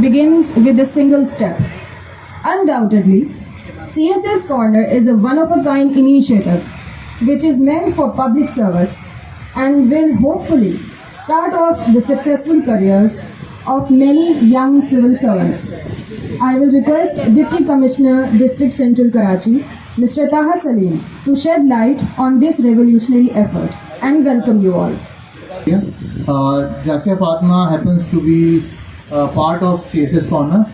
begins with a single step. Undoubtedly, CSS Corner is a one-of-a-kind initiative which is meant for public service and will hopefully start off the successful careers of many young civil servants. I will request Deputy Commissioner, District Central Karachi, Mr. Taha Salim, to shed light on this revolutionary effort and welcome you all. Jasia Fatma happens to be part of CSS Corner,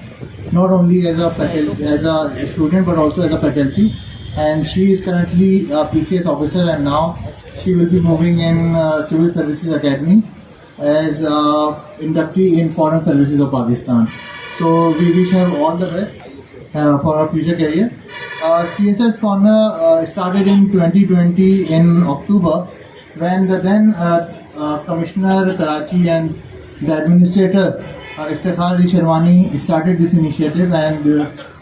not only as a student but also as a faculty, and she is currently a PCS officer, and now she will be moving in Civil Services Academy as inductee in Foreign Services of Pakistan. So we wish her all the best for her future career. CSS Corner started in 2020 in October, when the then Commissioner Karachi and the Administrator Iftikhar Ali Sherwani started this initiative, and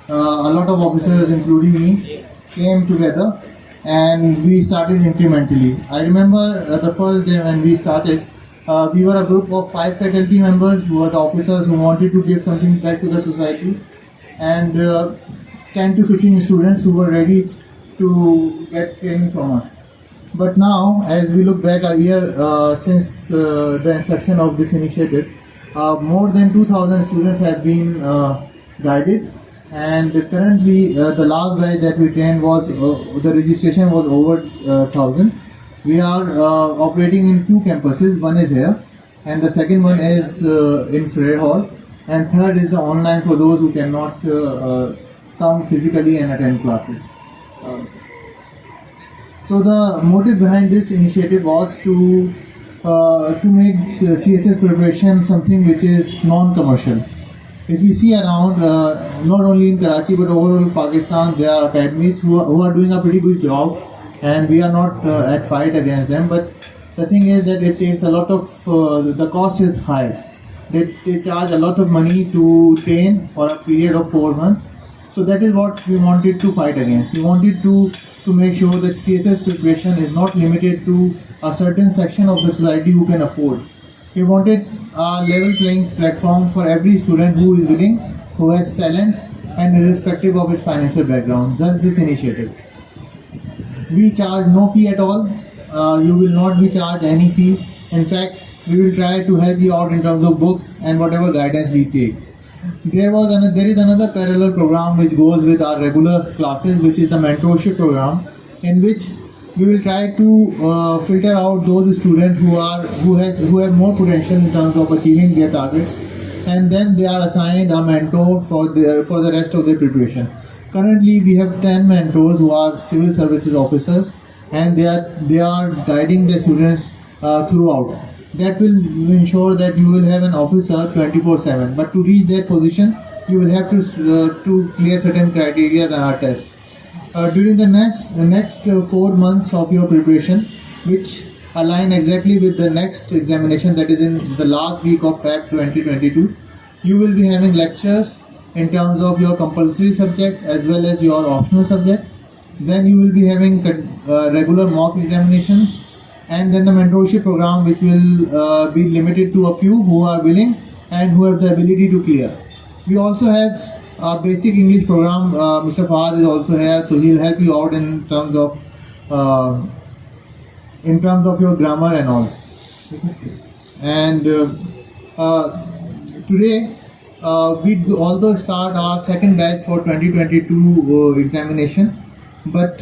a lot of officers, including me, came together and we started incrementally. I remember the first day when we started, we were a group of 5 faculty members who were the officers who wanted to give something back to the society, and 10 to 15 students who were ready to get training from us. But now, as we look back a year since the inception of this initiative, more than 2,000 students have been guided, and currently the last batch that we trained was, the registration was over 1,000. We are operating in 2 campuses. One is here and the second one is in Frere Hall, and third is the online for those who cannot come physically and attend classes. So the motive behind this initiative was to make the CSS preparation something which is non-commercial. If you see around, not only in Karachi but overall Pakistan, there are academies who are doing a pretty good job, and we are not at fight against them. But the thing is that it takes a lot of, the cost is high. They charge a lot of money to train for a period of 4 months. So that is what we wanted to fight against. We wanted to make sure that CSS preparation is not limited to a certain section of the society who can afford. We wanted a level playing platform for every student who is willing, who has talent, and irrespective of his financial background. Thus this initiative. We charge no fee at all. You will not be charged any fee. In fact, we will try to help you out in terms of books and whatever guidance we take. There is another parallel program which goes with our regular classes, which is the mentorship program, in which we will try to filter out those students who have more potential in terms of achieving their targets, and then they are assigned a mentor for the rest of their preparation. Currently, we have 10 mentors who are civil services officers, and they are guiding the students throughout. That will ensure that you will have an officer 24/7. But to reach that position, you will have to clear certain criteria that are tested. During the next 4 months of your preparation, which align exactly with the next examination, that is in the last week of Feb 2022, you will be having lectures in terms of your compulsory subject as well as your optional subject. Then you will be having regular mock examinations, and then the mentorship program, which will be limited to a few who are willing and who have the ability to clear. We also have a basic English program. Mr. Fahad is also here, so he'll help you out in terms of your grammar and all. And today we although start our second batch for 2022 examination, but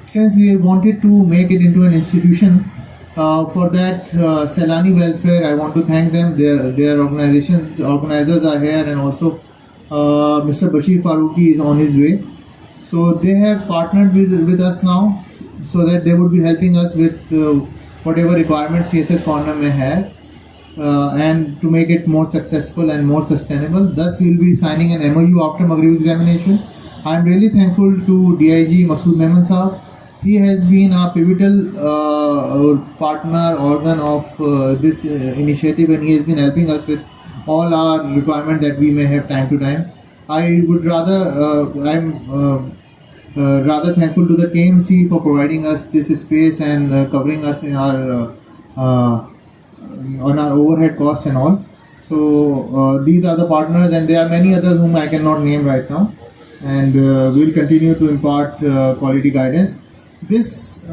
since we wanted to make it into an institution, for that Selani Welfare, I want to thank them. Their organization, the organizers are here, and also Mr. Bashir Farooqi is on his way. So they have partnered with us now, so that they would be helping us with whatever requirements CSS Corner may have, and to make it more successful and more sustainable. Thus, we will be signing an MOU after Maghrib examination. I am really thankful to DIG Masood Mehman Saab. He has been a pivotal partner organ of this initiative, and he has been helping us with all our requirements that we may have time to time. I would I'm rather thankful to the KMC for providing us this space and covering us in our on our overhead costs and all. So these are the partners, and there are many others whom I cannot name right now. And we will continue to impart quality guidance. This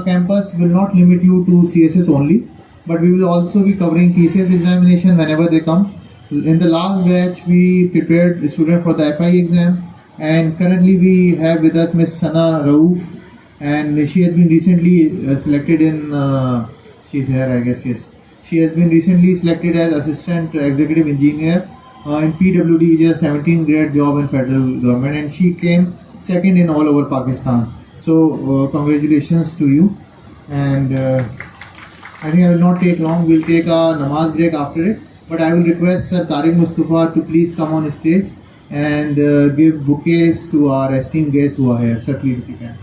campus will not limit you to CSS only, but we will also be covering PCS examination whenever they come. In the last batch, we prepared the student for the FI exam, and currently we have with us Miss Sana Rauf, and she has been recently selected in. She's here, I guess. Yes, she has been recently selected as assistant executive engineer in PWD, which is a 17th grade job in federal government, and she came second in all over Pakistan. So congratulations to you, and I think I will not take long. We'll take a namaz break after it, but I will request Sir Tariq Mustafa to please come on stage and give bouquets to our esteemed guests who are here. Sir, please if you can.